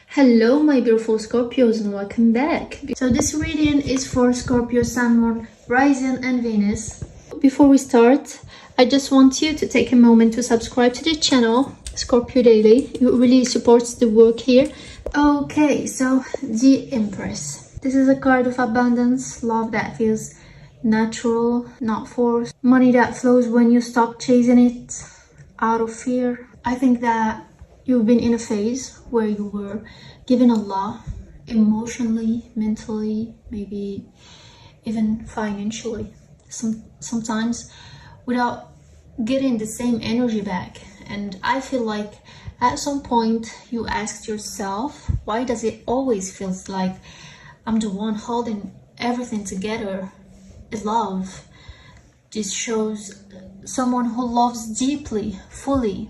Hello my beautiful Scorpios and welcome back. So this reading is for Scorpio, Sun, Moon, Rising and Venus. Before we start, I just want you to take a moment to subscribe to the channel Scorpio Daily. It really supports the work here. Okay, so the Empress. This is a card of abundance, love that feels natural, not forced, money that flows when you stop chasing it out of fear. I think that you've been in a phase where you were given a lot emotionally, mentally, maybe even financially, sometimes without getting the same energy back. And I feel like at some point you asked yourself, why does it always feel like I'm the one holding everything together? Love. This shows someone who loves deeply, fully,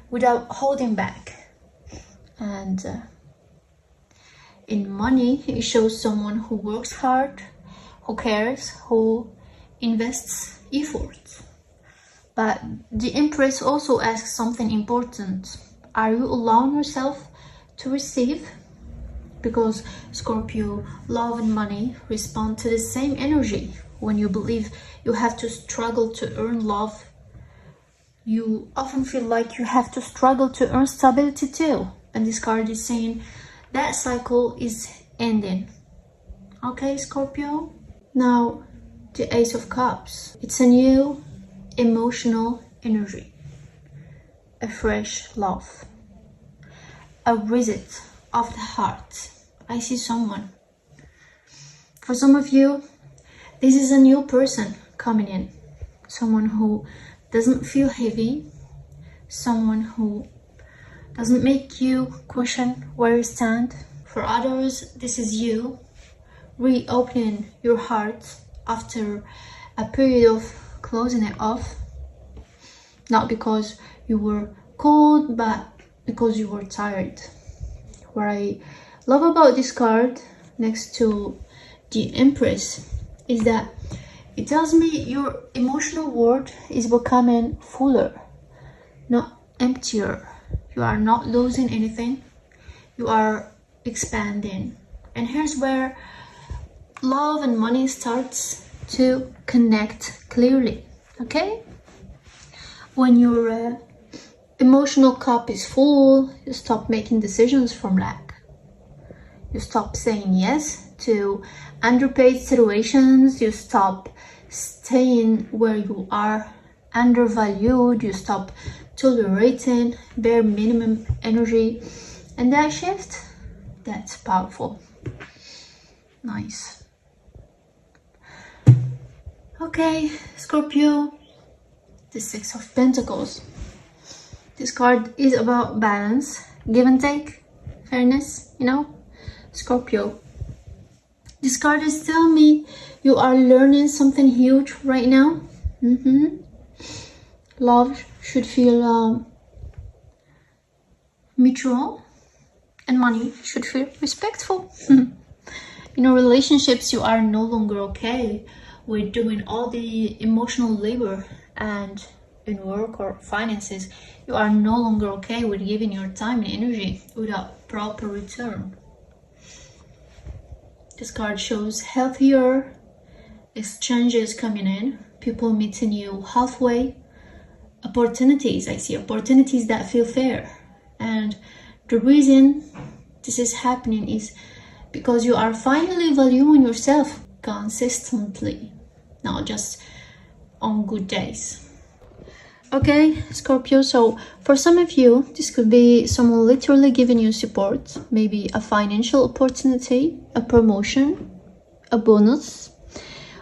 without holding back. And in money, it shows someone who works hard, who cares, who invests effort. But the Empress also asks something important. Are you allowing yourself to receive? Because Scorpio, love and money respond to the same energy. When you believe you have to struggle to earn love, you often feel like you have to struggle to earn stability too. And this card is saying that cycle is ending. Okay, Scorpio? Now, the Ace of Cups. It's a new emotional energy. A fresh love. A visit of the heart. I see someone. For some of you, this is a new person coming in. Someone who doesn't feel heavy, someone who doesn't make you question where you stand. For others, this is you reopening your heart after a period of closing it off, not because you were cold, but because you were tired. What I love about this card next to the Empress is that it tells me your emotional world is becoming fuller, not emptier. You are not losing anything. You are expanding. And here's where love and money starts to connect clearly, okay? When your emotional cup is full, you stop making decisions from lack. You stop saying yes to underpaid situations. You stop staying where you are undervalued. You stop tolerating bare minimum energy. And that shift, that's powerful. Nice. Okay, Scorpio, the Six of Pentacles. This card is about balance, give and take, fairness, you know. Scorpio, this card is telling me you are learning something huge right now. Love should feel mutual, and money should feel respectful. In your relationships, you are no longer okay with doing all the emotional labor, and in work or finances, you are no longer okay with giving your time and energy without proper return. This card shows healthier exchanges coming in, people meeting you halfway, opportunities. I see opportunities that feel fair. And the reason this is happening is because you are finally valuing yourself consistently, not just on good days. Okay, Scorpio, so for some of you, this could be someone literally giving you support, maybe a financial opportunity, a promotion, a bonus,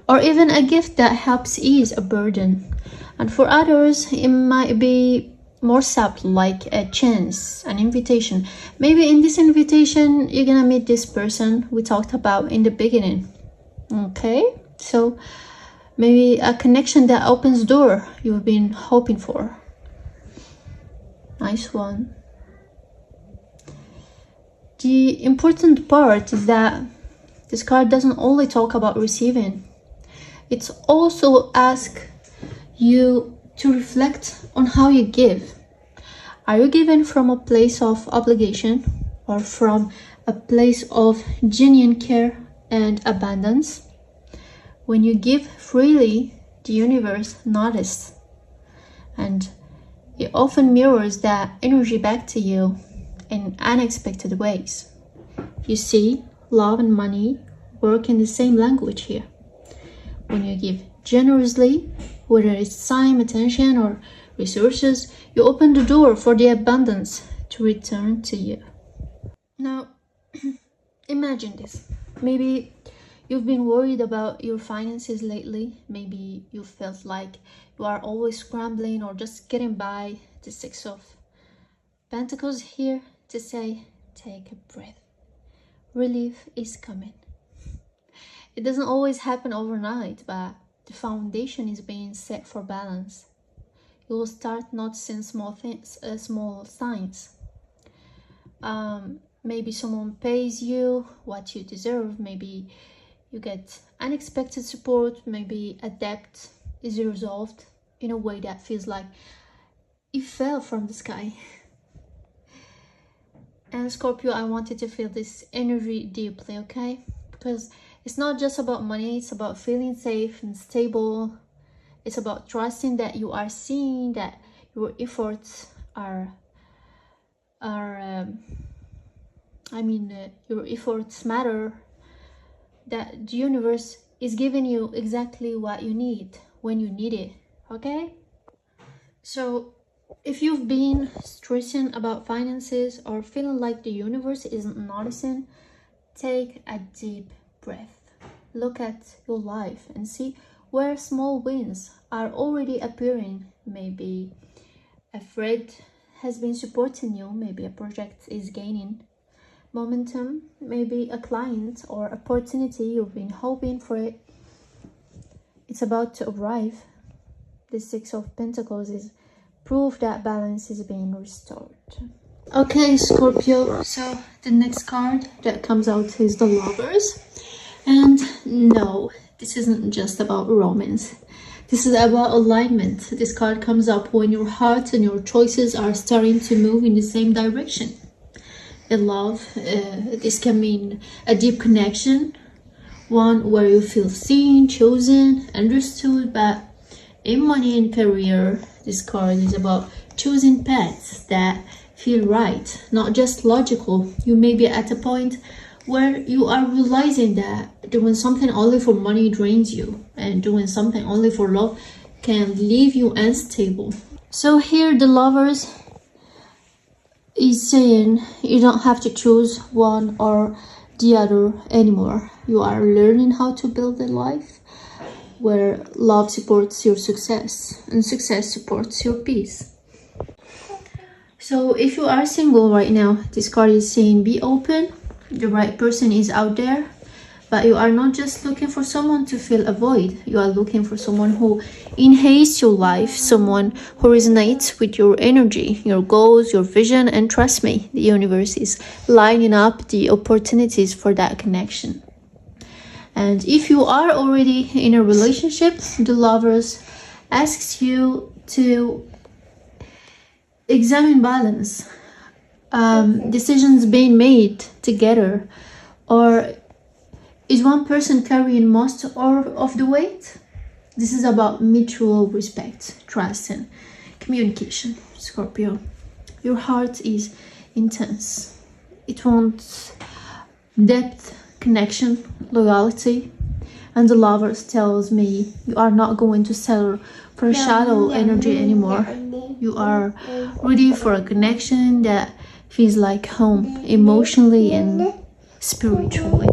or even a gift that helps ease a burden. And for others, it might be more subtle, like a chance, an invitation. Maybe in this invitation, you're gonna meet this person we talked about in the beginning. Okay, so maybe a connection that opens door you've been hoping for. Nice one. The important part is that this card doesn't only talk about receiving. It's also ask you to reflect on how you give. Are you giving from a place of obligation, or from a place of genuine care and abundance. When you give freely, the universe notices, and it often mirrors that energy back to you in unexpected ways. You see, love and money work in the same language here. When you give generously, whether it's time, attention, or resources, you open the door for the abundance to return to you. Now, imagine this. Maybe you've been worried about your finances lately. Maybe you felt like you are always scrambling or just getting by. The Six of Pentacles here to say, take a breath. Relief is coming. It doesn't always happen overnight, but the foundation is being set for balance. You will start noticing small signs. Maybe someone pays you what you deserve. Maybe you get unexpected support. Maybe a debt is resolved in a way that feels like it fell from the sky. And Scorpio, I wanted to feel this energy deeply, okay? Because it's not just about money, it's about feeling safe and stable. It's about trusting that you are seen, that your efforts your efforts matter, that the universe is giving you exactly what you need when you need it, okay? So if you've been stressing about finances or feeling like the universe isn't noticing, take a deep breath. Look at your life and see where small wins are already appearing. Maybe a friend has been supporting you. Maybe a project is gaining momentum. Maybe a client or opportunity you've been hoping for it. It's about to arrive. The Six of Pentacles is proof that balance is being restored. Okay, Scorpio, so the next card that comes out is the Lovers. And no, this isn't just about romance. This is about alignment. This card comes up when your heart and your choices are starting to move in the same direction. In love, this can mean a deep connection, one where you feel seen, chosen, understood. But in money and career, this card is about choosing paths that feel right, not just logical. You may be at a point where you are realizing that doing something only for money drains you, and doing something only for love can leave you unstable. So here the Lovers is saying you don't have to choose one or the other anymore. You are learning how to build a life where love supports your success and success supports your peace. So if you are single right now, this card is saying be open. The right person is out there, but you are not just looking for someone to fill a void. You are looking for someone who enhances your life, someone who resonates with your energy, your goals, your vision. And trust me, the universe is lining up the opportunities for that connection. And if you are already in a relationship, the Lovers asks you to examine balance. Decisions being made together, or is one person carrying most of the weight? This is about mutual respect, trust, and communication. Scorpio, your heart is intense. It wants depth, connection, loyalty, and the Lovers tells me you are not going to settle for shallow energy anymore. You are ready for a connection that feels like home, emotionally and spiritually.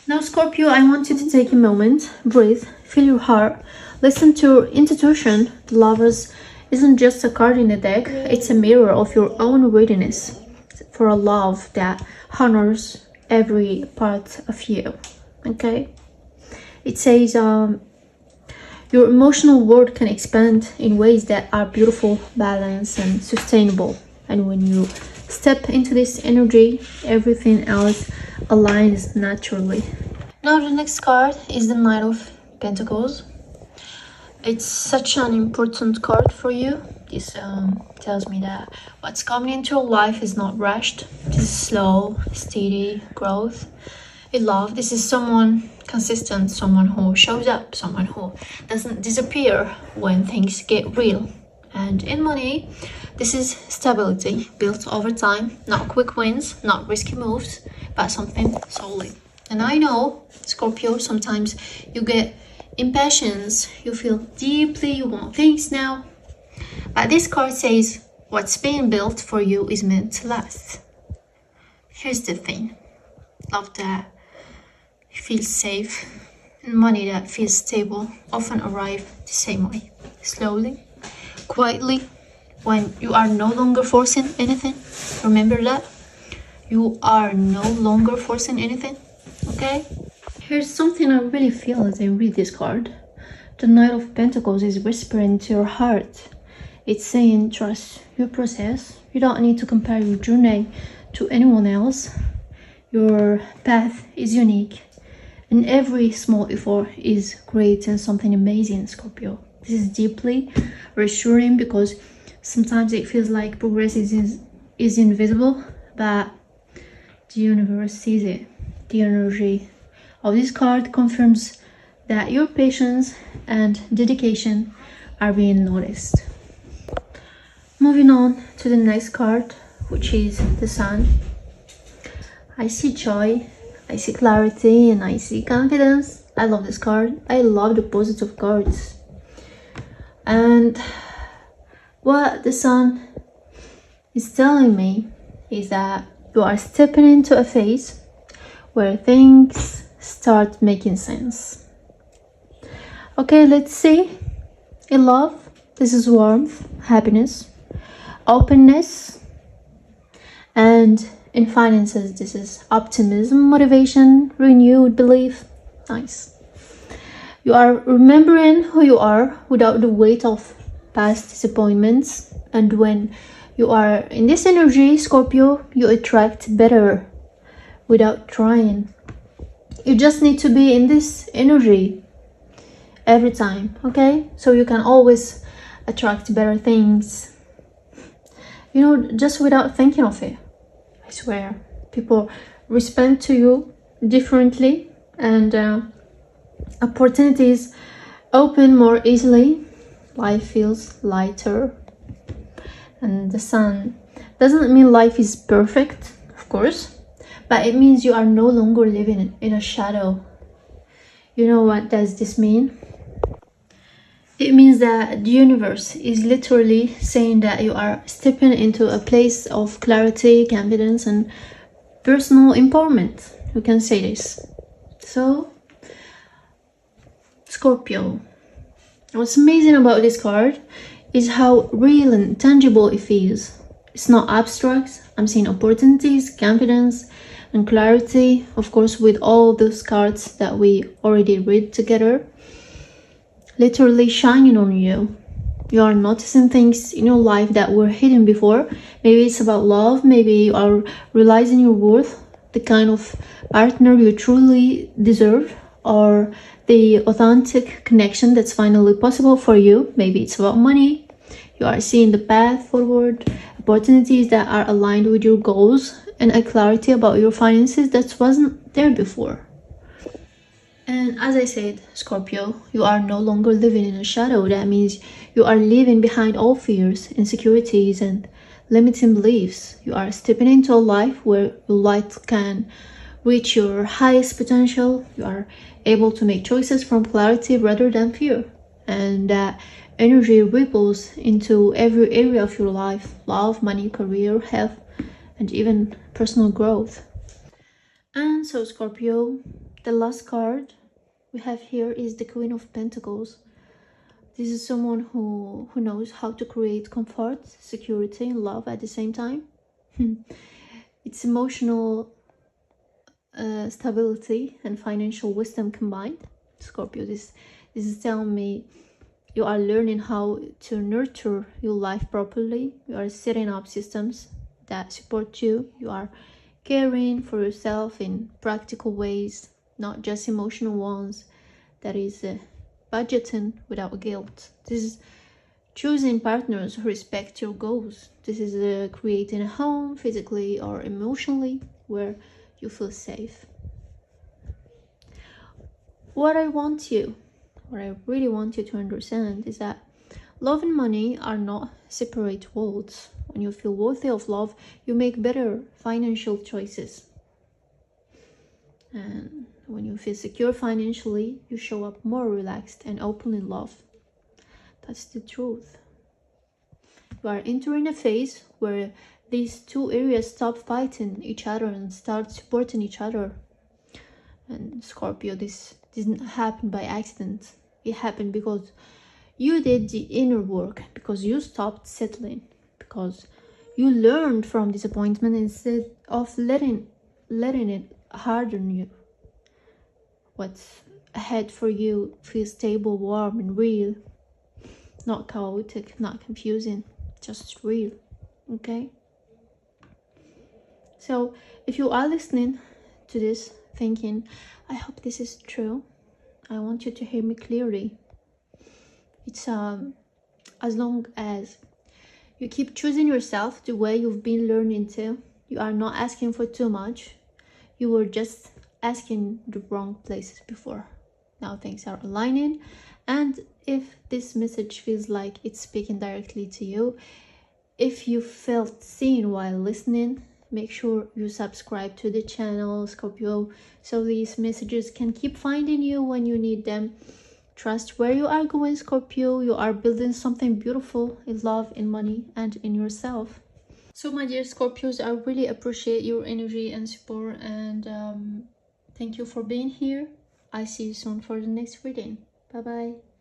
Now, Scorpio, I want you to take a moment, breathe, feel your heart, listen to your intuition. The Lovers isn't just a card in the deck, it's a mirror of your own readiness for a love that honors every part of you. Okay? It says your emotional world can expand in ways that are beautiful, balanced, and sustainable. And when you step into this energy, everything else aligns naturally. Now the next card is the Knight of Pentacles. It's such an important card for you. This tells me that what's coming into your life is not rushed. This is slow, steady growth. In love, this is someone consistent, someone who shows up, someone who doesn't disappear when things get real. And in money, this is stability built over time, not quick wins, not risky moves, but something solid. And I know, Scorpio, sometimes you get impatience, you feel deeply, you want things now. But this card says what's being built for you is meant to last. Here's the thing. Love that feels safe and money that feels stable often arrive the same way. Slowly, quietly, when you are no longer forcing anything. Remember that? You are no longer forcing anything, okay? Here's something I really feel as I read this card. The Knight of Pentacles is whispering to your heart. It's saying, trust your process. You don't need to compare your journey to anyone else. Your path is unique. And every small effort is creating something amazing, Scorpio. This is deeply reassuring because sometimes it feels like progress is invisible, but the universe sees it. The energy of this card confirms that your patience and dedication are being noticed. Moving on to the next card, which is the Sun. I see joy, I see clarity, and I see confidence. I love this card. I love the positive cards. And what the Sun is telling me is that you are stepping into a phase where things start making sense. Okay, let's see. In love, this is warmth, happiness, openness, and in finances, this is optimism, motivation, renewed belief. Nice. You are remembering who you are without the weight of past disappointments. And when you are in this energy, Scorpio, you attract better without trying. You just need to be in this energy every time, okay? So you can always attract better things, you know, just without thinking of it. I swear, people respond to you differently, and opportunities open more easily. Life feels lighter. And the Sun doesn't mean life is perfect, of course, but it means you are no longer living in a shadow. You know what does this mean? It means that the universe is literally saying that you are stepping into a place of clarity, confidence, and personal empowerment. We can say this. So, Scorpio, what's amazing about this card is how real and tangible it feels. It's not abstract. I'm seeing opportunities, confidence, and clarity, of course, with all those cards that we already read together, literally shining on you. You are noticing things in your life that were hidden before. Maybe it's about love, maybe you are realizing your worth, the kind of partner you truly deserve, or the authentic connection that's finally possible for you. Maybe it's about money. You are seeing the path forward, opportunities that are aligned with your goals, and a clarity about your finances that wasn't there before. And as I said, Scorpio, you are no longer living in a shadow. That means you are leaving behind all fears, insecurities, and limiting beliefs. You are stepping into a life where your light can reach your highest potential. You are able to make choices from clarity rather than fear. And that energy ripples into every area of your life: love, money, career, health, and even personal growth. And so, Scorpio, the last card we have here is the Queen of Pentacles. This is someone who knows how to create comfort, security, and love at the same time. It's emotional stability and financial wisdom combined. Scorpio, this is telling me you are learning how to nurture your life properly. You are setting up systems that support you. You are caring for yourself in practical ways, not just emotional ones. That is budgeting without guilt. This is choosing partners who respect your goals. This is creating a home, physically or emotionally, where you feel safe. What I really want you to understand is that love and money are not separate worlds. When you feel worthy of love, you make better financial choices. And when you feel secure financially, you show up more relaxed and open in love. That's the truth. You are entering a phase where these two areas stop fighting each other and start supporting each other. And Scorpio, this didn't happen by accident. It happened because you did the inner work, because you stopped settling, because you learned from disappointment instead of letting it harden you. What's ahead for you feels stable, warm, and real. Not chaotic, not confusing, just real. Okay? So, if you are listening to this thinking, I hope this is true, I want you to hear me clearly. It's as long as you keep choosing yourself the way you've been learning to, you are not asking for too much. You were just asking the wrong places before. Now things are aligning, and if this message feels like it's speaking directly to you, if you felt seen while listening, make sure you subscribe to the channel, Scorpio, so these messages can keep finding you when you need them. Trust where you are going, Scorpio. You are building something beautiful in love, in money, and in yourself. So my dear Scorpios, I really appreciate your energy and support, and thank you for being here. I see you soon for the next reading. Bye bye.